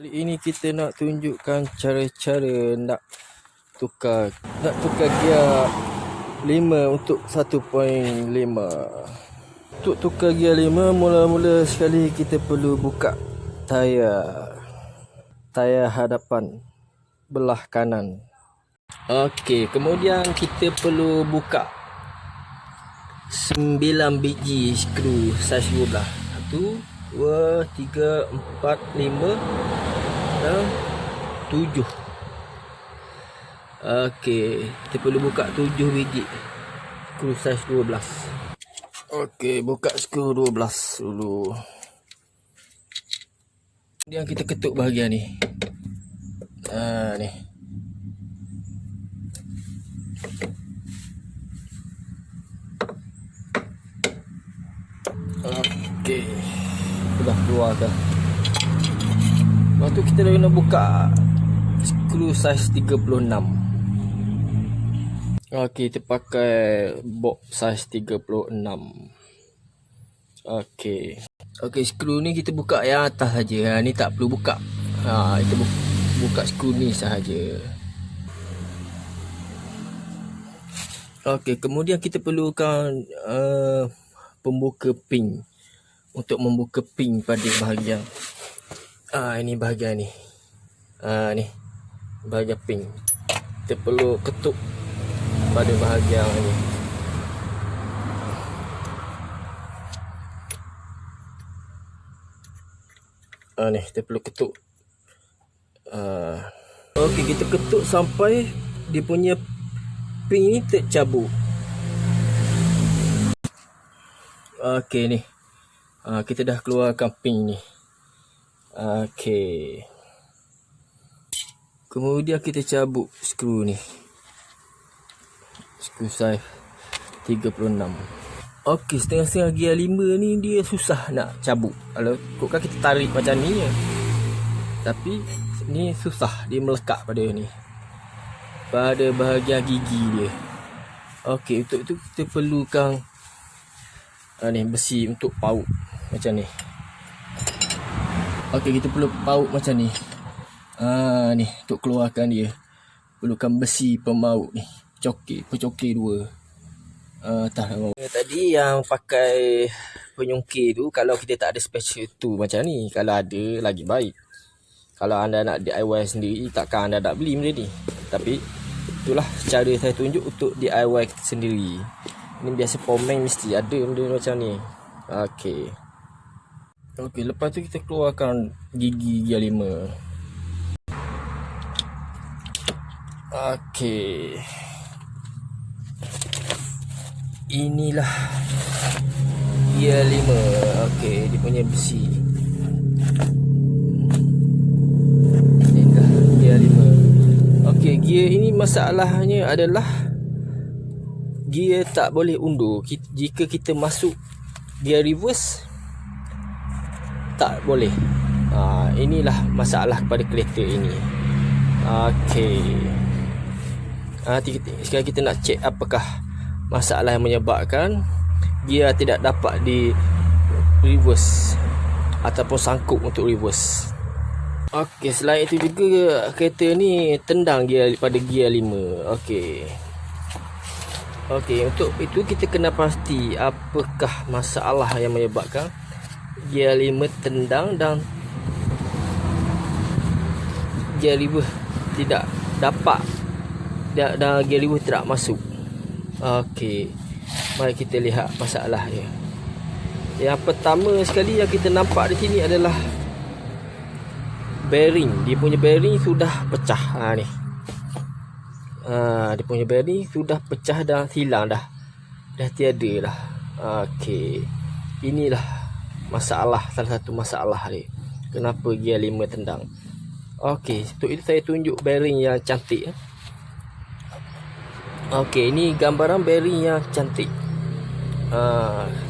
Kali ini kita nak tunjukkan cara-cara nak tukar gear 5 untuk 1.5. Untuk tukar gear 5, mula-mula sekali kita perlu buka tayar hadapan belah kanan. Okey, kemudian kita perlu buka 9 biji skru saiz 12. 1, 2, 3, 4, 5 dan 7. Okey, kita perlu buka 7 biji skru saiz 12. Okey, buka skru 12 dulu. Kemudian kita ketuk bahagian ni. Ni. Okey, dah keluar dah. Lepas tu kita dah kena buka skru saiz 36. Okey, kita pakai box saiz 36. Okey, skru ni kita buka yang atas saja. Ni tak perlu buka. Kita buka skru ni sahaja. Okey, kemudian kita perlukan pembuka pin untuk membuka pin pada bahagian ini bahagian ni. Ni bahagian pin. Kita perlu ketuk pada bahagian ni. Ni kita perlu ketuk. Okey, kita ketuk sampai dia punya pin ni tercabut. Okey ni. Kita dah keluarkan pin ni. Okey. Kemudian kita cabut skru ni. Skru saiz 36. Okey, setengah-setengah gear 5 ni dia susah nak cabut. Kalau ikutkan kita tarik macam ni je. Tapi ni susah, dia melekat pada ni. Pada bahagian gigi dia. Okey, untuk itu kita perlukan ni besi untuk paut macam ni. Okey, kita perlu paut macam ni. Ni untuk keluarkan dia. Perlukan besi pemaut ni. Pecokir 2. Tadi yang pakai penyongkir tu, kalau kita tak ada special tu macam ni, kalau ada lagi baik. Kalau anda nak DIY sendiri, takkan anda nak beli benda ni. Tapi itulah cara saya tunjuk untuk DIY sendiri. Ni biasa Pomen mesti ada benda macam ni. Okey, lepas tu kita keluarkan gigi gear 5. Okey, inilah gear 5. Okey, dia punya besi. Inilah gear 5. Okey, gear ini masalahnya adalah gear tak boleh undur. Jika kita masuk gear reverse, tak boleh. Inilah masalah kepada kereta ini. Okey. Sekarang kita nak cek apakah masalah yang menyebabkan gear tidak dapat di reverse ataupun sangkut untuk reverse. Okey, selain itu juga kereta ni tendang gear pada gear 5. Okey, untuk itu kita kena pasti apakah masalah yang menyebabkan gear 5 tendang dan gear reverse tidak dapat dan gear reverse tidak masuk. Okey, mari kita lihat masalah dia. Yang pertama sekali yang kita nampak di sini adalah bearing. Dia punya bearing sudah pecah. Ni. Dia punya bearing sudah pecah dan hilang dah tiada dah. Okey, inilah masalah, salah satu masalah dia. Kenapa gear 5 tendang. Okey, untuk itu saya tunjuk bearing yang cantik. Okey, ini gambaran bearing yang cantik.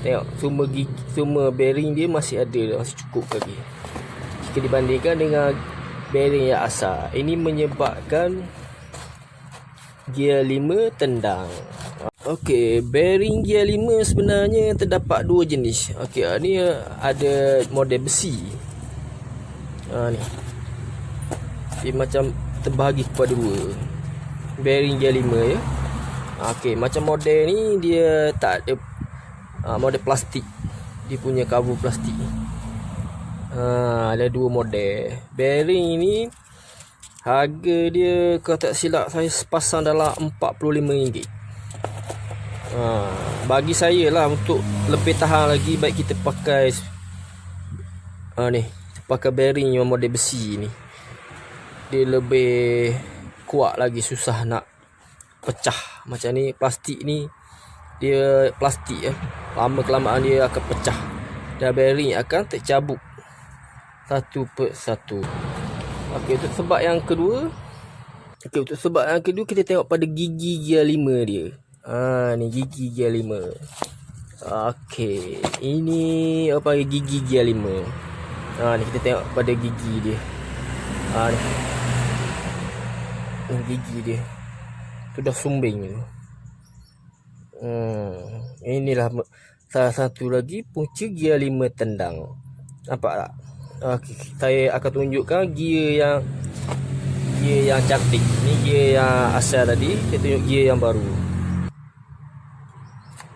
Tengok semua bearing dia masih ada, masih cukup lagi. Jika dibandingkan dengan bearing yang asal, ini menyebabkan gear 5 tendang. Okey, bearing gear 5 sebenarnya terdapat dua jenis. Okey, ni ada model besi. Ni. Dia macam terbahagi kepada dua. Bearing gear 5 ya. Okey, macam model ni dia tak ada model plastik. Dia punya cover plastik. Ada dua model. Bearing ni harga dia kalau tak silap saya sepasang dalam RM45. Bagi saya lah, untuk lebih tahan lagi baik kita pakai ni, pakai bearing yang model besi ni. Dia lebih kuat lagi, susah nak pecah. Macam ni plastik ni, dia plastik lama kelamaan dia akan pecah dan bearing akan tercabut satu persatu. Okey, untuk sebab yang kedua, kita tengok pada gigi gear 5 dia. Ni gigi gear 5. Okey, ini apa gigi gear 5. Ni kita tengok pada gigi dia. Ni gigi dia. Tu dah sumbing tu. Inilah salah satu lagi punca gear 5 tendang. Nampak tak? Okey, saya akan tunjukkan gear yang cantik. Ni gear yang asal tadi, saya tunjuk gear yang baru.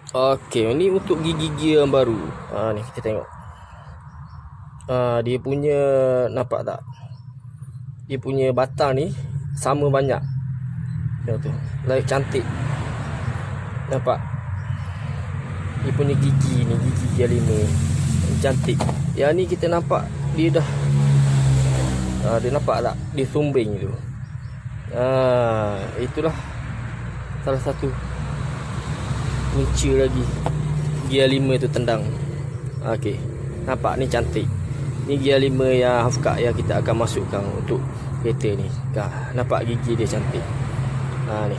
Okey, ni untuk gigi gear yang baru. Ni kita tengok. Dia punya, nampak tak? Dia punya batang ni sama banyak. Tengok tu, like cantik. Nampak? Dia punya gigi ni, gigi gear 5. Cantik. Yang ni kita nampak dia dah dia nampak tak? Dia sumbing tu. Itulah salah satu punca lagi gear 5 tu tendang. Okey, nampak ni cantik. Ni gear 5 yang half cut yang kita akan masukkan untuk kereta ni. Nampak gigi dia cantik. Ni.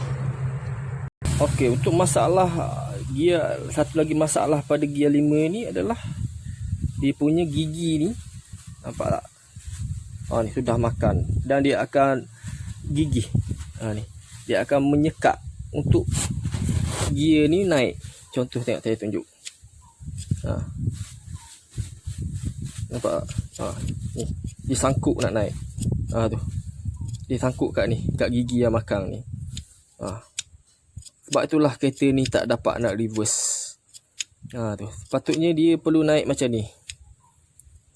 Okey, untuk masalah gear, satu lagi masalah pada gear 5 ni adalah dia punya gigi ni. Nampak tak? Ni sudah makan dan dia akan gigih. Ni. Dia akan menyekat untuk gear ni naik. Contoh tengok saya tunjuk. Nampak tak? Ni. Dia sangkut nak naik. Tu. Dia sangkut kat ni, kat gigi yang makan ni. Sebab itulah kereta ni tak dapat nak reverse. Tu. Sepatutnya dia perlu naik macam ni.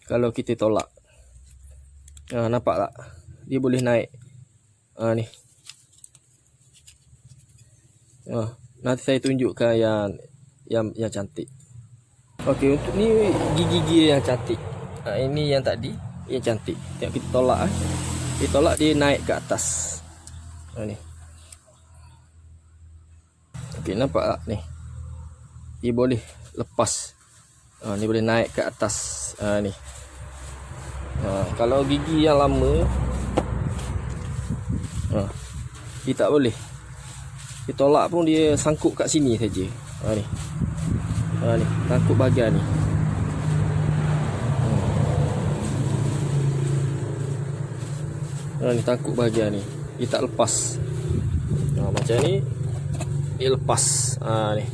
Kalau kita tolak. Nampak tak? Dia boleh naik. Ni. Nanti saya tunjukkan yang cantik. Okey, untuk ni gigi yang cantik. Ini yang tadi, yang cantik. Tengok kita tolak. Kita tolak, dia naik ke atas. Ni. Okey, nampak tak ni? Dia boleh lepas. Ni boleh naik ke atas. Ni. Kalau gigi yang lama, dia tak boleh. Dia tolak pun dia sangkut kat sini saja. Ni. Ni, sangkut bahagian ni. Ni sangkut bahagian ni. Dia tak lepas. Macam ni, dia lepas. Ni.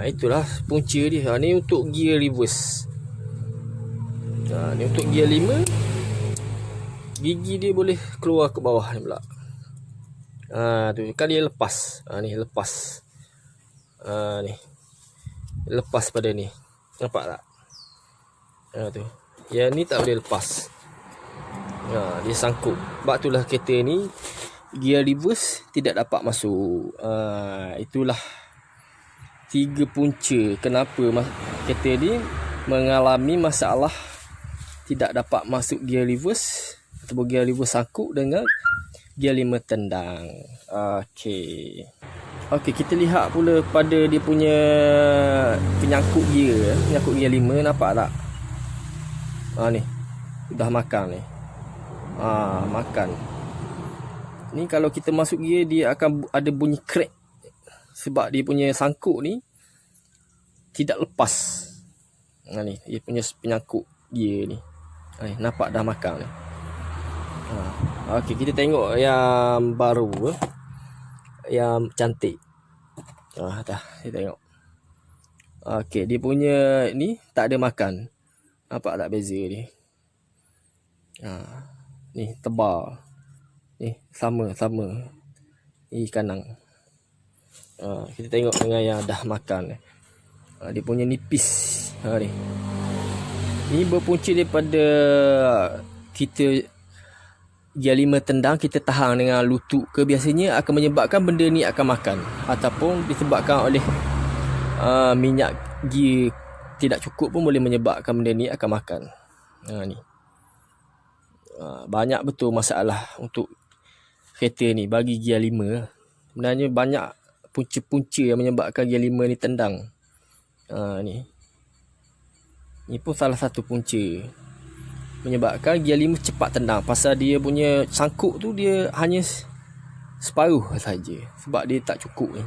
Itulah punca dia. Ni untuk gear reverse. Ni untuk gear 5, gigi dia boleh keluar ke bawah ni pula. Tu kan dia lepas. Ni lepas. Ni. Lepas pada ni. Nampak tak? Tu. Yang ni tak boleh lepas. Dia sangkut. Sebab itulah kereta ni gear reverse tidak dapat masuk. Itulah 3 punca kenapa kereta ni mengalami masalah tidak dapat masuk gear reverse ataupun gear reverse sangkut dengan gear 5 tendang. Okey, kita lihat pula pada dia punya penyangkut gear. Penyangkut gear 5, nampak tak? Ni sudah makan ni. Makan. Ni kalau kita masuk gear, dia akan ada bunyi crack. Sebab dia punya sangkut ni tidak lepas. Ni dia punya penyangkut gear ni. Nampak dah makan ni. Okey, kita tengok yang baru, yang cantik. Dah, kita tengok. Okey, dia punya ni tak ada makan. Nampak tak beza dia? Ni tebal. Ni sama. Ni kanang. Kita tengok dengan yang dah makan. Dia punya nipis. Ni. Ini berpunca daripada kita G5 tendang, kita tahan dengan lutut ke, biasanya akan menyebabkan benda ni akan makan, ataupun disebabkan oleh minyak gear tidak cukup pun boleh menyebabkan benda ni akan makan. Ni banyak betul masalah untuk kereta ni bagi gear 5. Sebenarnya banyak punca-punca yang menyebabkan gear 5 ni tendang. Ni pun salah satu punca menyebabkan gear 5 cepat tendang, pasal dia punya sangkuk tu dia hanya separuh saja, sebab dia tak cukup ni.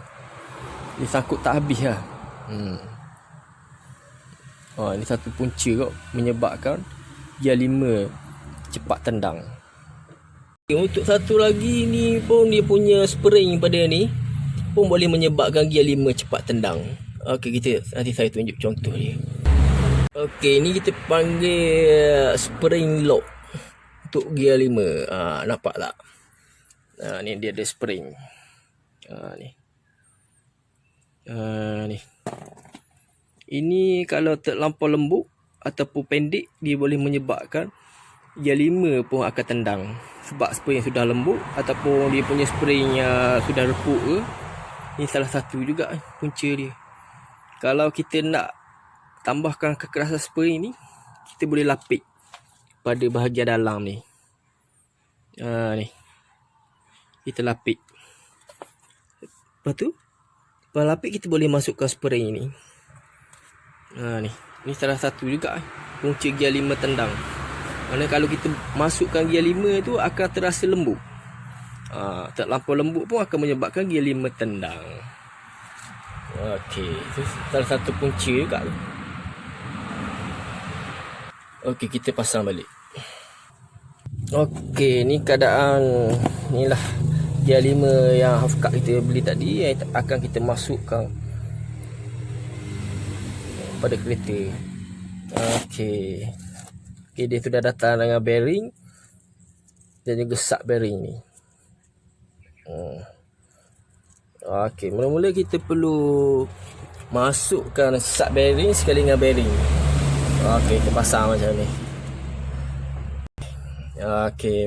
Dia sangkut tak habis lah. Ini satu punca kot menyebabkan gear 5 cepat tendang. Untuk satu lagi ni pun, dia punya spring pada ni pun boleh menyebabkan gear 5 cepat tendang. Nanti saya tunjuk contoh dia. Ni kita panggil spring lock untuk gear 5. Nampak tak? Ni dia ada spring. Ni. Ini kalau terlampau lembut ataupun pendek, dia boleh menyebabkan gear 5 pun akan tendang. Sebab spring sudah lembut ataupun dia punya spring sudah repuk ke. Ini salah satu juga punca dia. Kalau kita nak tambahkan kekerasan spring ni, kita boleh lapik pada bahagian dalam ni. Ni. Kita lapik. Lepas tu, lapik kita boleh masukkan spring ni. Ni. Ni salah satu juga punca gear 5 tendang. Mana kalau kita masukkan gear 5 tu akan terasa lembut. Terlampau lembut pun akan menyebabkan gear 5 tendang. Itu salah satu punca juga. Kita pasang balik. Ni keadaan ni lah gear 5 yang half cut kita beli tadi, yang akan kita masukkan pada kereta. Dia sudah datang dengan bearing dan juga sub bearing ni. Mula-mula kita perlu masukkan sub bearing sekali dengan bearing. Kita pasang macam ni.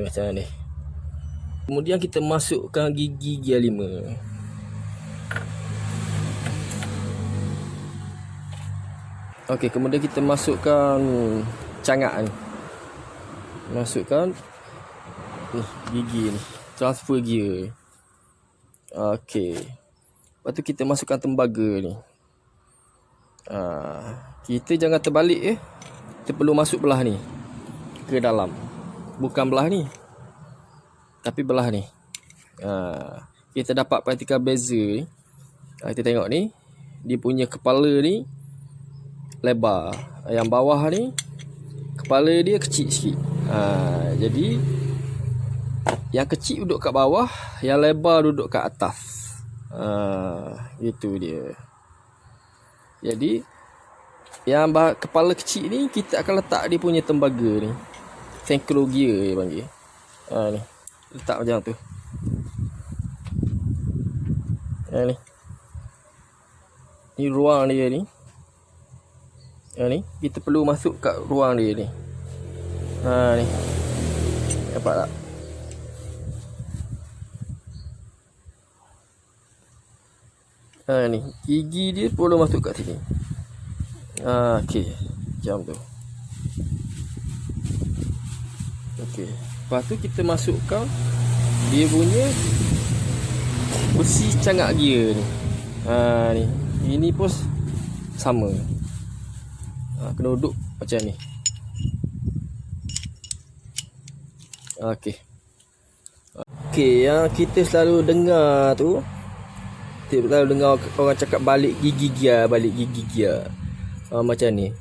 Macam ni. Kemudian kita masukkan gigi gear 5. Kemudian kita masukkan cangak ni. Masukkan gigi ni. Transfer gear. Lepas tu kita masukkan tembaga ni. Kita jangan terbalik Kita perlu masuk belah ni ke dalam. Bukan belah ni, tapi belah ni. Kita dapat partikel beza ni. Kita tengok ni, dia punya kepala ni lebar. Yang bawah ni kepala dia kecil sikit. Jadi yang kecil duduk kat bawah, yang lebar duduk kat atas. Itu dia. Jadi yang kepala kecil ni kita akan letak dia punya tembaga ni. Synchro gear dia panggil. Ni. Letak macam tu. Ni. Ni ruang dia ni. Ni kita perlu masuk kat ruang dia ni. Ni. Nampak tak? Ni gigi dia perlu masuk kat sini. Macam tu. Lepas tu kita masukkan dia punya besi cangak gear ni. Ni. Ini pun sama. Kena duduk macam ni. Yang kita selalu dengar tu, kita selalu dengar orang cakap balik gigi gear. Macam ni.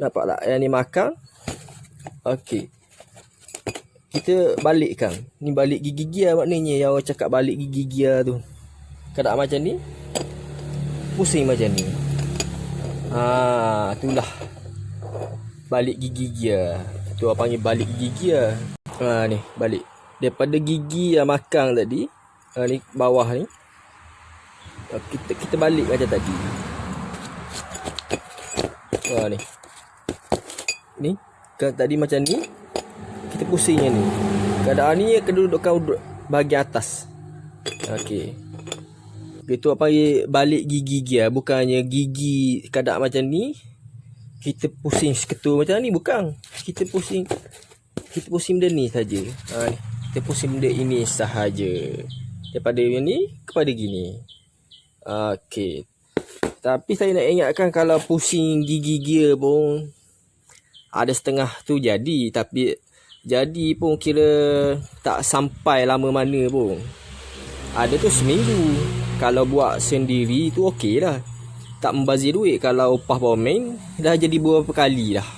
Nampak tak? Yang ni makan. Kita balikkan. Ni balik gigi gear maknanya, yang orang cakap balik gigi gear tu. Keadaan macam ni, pusing macam ni. Itulah balik gigi gear. Tu orang panggil balik gigi gear. Ni balik. Daripada gigi yang makan tadi, ni bawah ni. Kita balik macam tadi. Ni. Ni kan tadi macam ni. Kita pusing yang ni. Keadaan ni kedudukan bahagian atas. Okey. Itu apa balik gigi dia, bukannya gigi keadaan macam ni kita pusing seketul macam ni, bukan. Kita pusing benda ni saja. Kita pusing benda ini sahaja. Daripada ni kepada gini. Okey. Tapi saya nak ingatkan kalau pusing gigi gear pun ada setengah tu jadi, tapi jadi pun kira tak sampai lama mana pun. Ada tu seminggu. Kalau buat sendiri tu okey lah. Tak membazir duit. Kalau upah bawang dah jadi beberapa kali dah.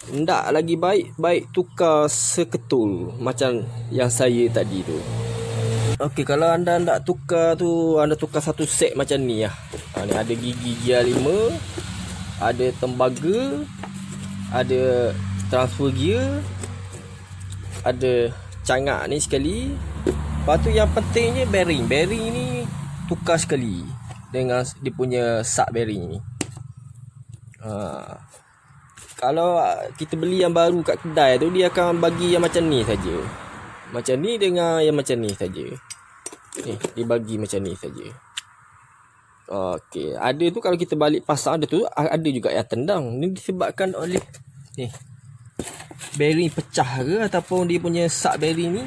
Tak lagi baik tukar seketul macam yang saya tadi tu. Okey, kalau anda nak tukar tu, anda tukar satu set macam ni lah. Ni ada gigi gear 5, ada tembaga, ada transfer gear, ada cangak ni sekali. Lepas tu yang pentingnya bearing. Bearing ni tukar sekali dengan dia punya sub bearing ni. Kalau kita beli yang baru kat kedai tu, dia akan bagi yang macam ni saja. Macam ni dengan yang macam ni saja. Dia bagi macam ni saja. Okey, ada tu kalau kita balik pasang, ada juga yang tendang. Ni disebabkan oleh ni bearing pecah ke ataupun dia punya sub bearing ni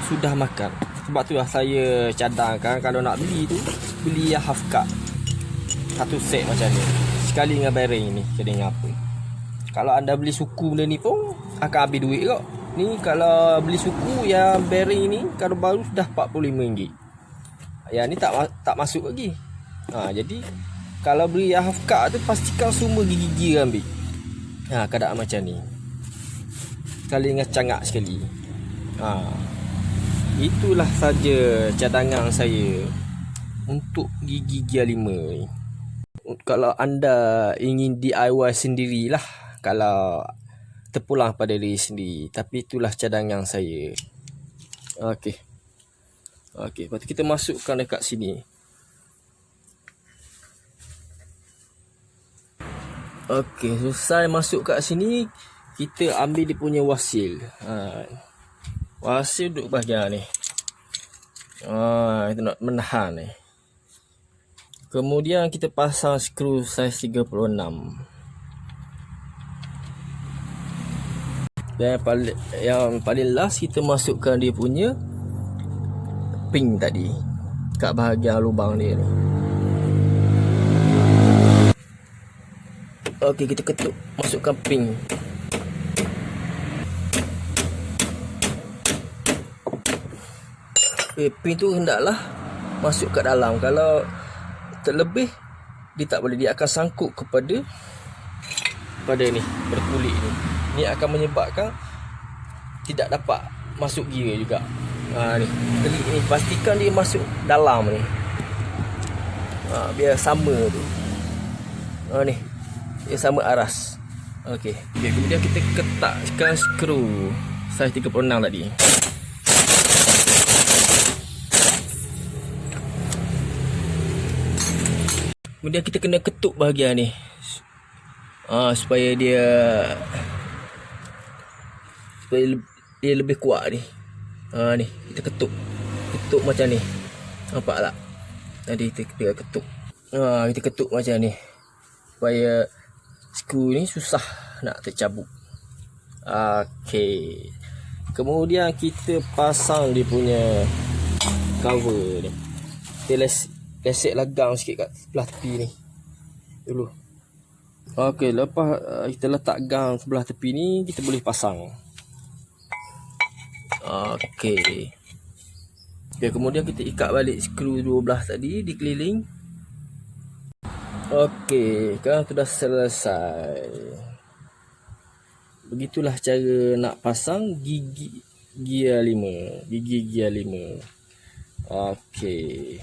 sudah makan. Sebab tu lah saya cadangkan kalau nak beli tu, beli yang half cut. Satu set macam ni. Sekali dengan bearing ni, jadi dengan apa. Kalau anda beli suku benda ni pun akan habis duit kot. Ni kalau beli suku yang bearing ni, kalau baru sudah RM45. Yang ni tak masuk lagi. Jadi kalau beli yang half cut tu, pastikan semua gigi-gigi ambil. Keadaan macam ni. Sekali dengan cangak sekali. Itulah saja cadangan saya untuk gigi gear 5 ni. Kalau anda ingin DIY sendirilah, kalau terpulang pada diri sendiri. Tapi itulah cadangan saya. Okey, lepas tu kita masukkan dekat sini. Okey, selesai masuk kat sini, kita ambil dia punya wasil. Wasil duduk bahagian ni. Itu nak menahan ni. Kemudian kita pasang skru saiz 36. Dan yang paling last, kita masukkan dia punya pin tadi kat bahagian lubang dia ni. Okey, kita ketuk, masukkan pin. Pin tu hendaklah masuk kat dalam. Kalau terlebih, dia tak boleh. Dia akan sangkut kepada ni, pada kulit ni. Ni akan menyebabkan tidak dapat masuk gear juga. Ni klik ni, pastikan dia masuk dalam ni. Biar sama tu. Ni dia sama aras. Okey, kemudian kita ketakkan skru saiz 36 tadi. Kemudian kita kena ketuk bahagian ni. Supaya dia lebih kuat ni. Ni kita ketuk macam ni. Nampak tak? Tadi kita ketuk. Kita ketuk macam ni supaya skru ni susah nak tercabut. Okey. Kemudian kita pasang dia punya cover ni. Kita lesek lagang sikit kat sebelah tepi ni dulu. Okey, lepas kita letak gang sebelah tepi ni, kita boleh pasang. Okey. Kemudian kita ikat balik skru 12 tadi dikeliling. Okey, kan sudah selesai. Begitulah cara nak pasang gigi gear 5. Okey.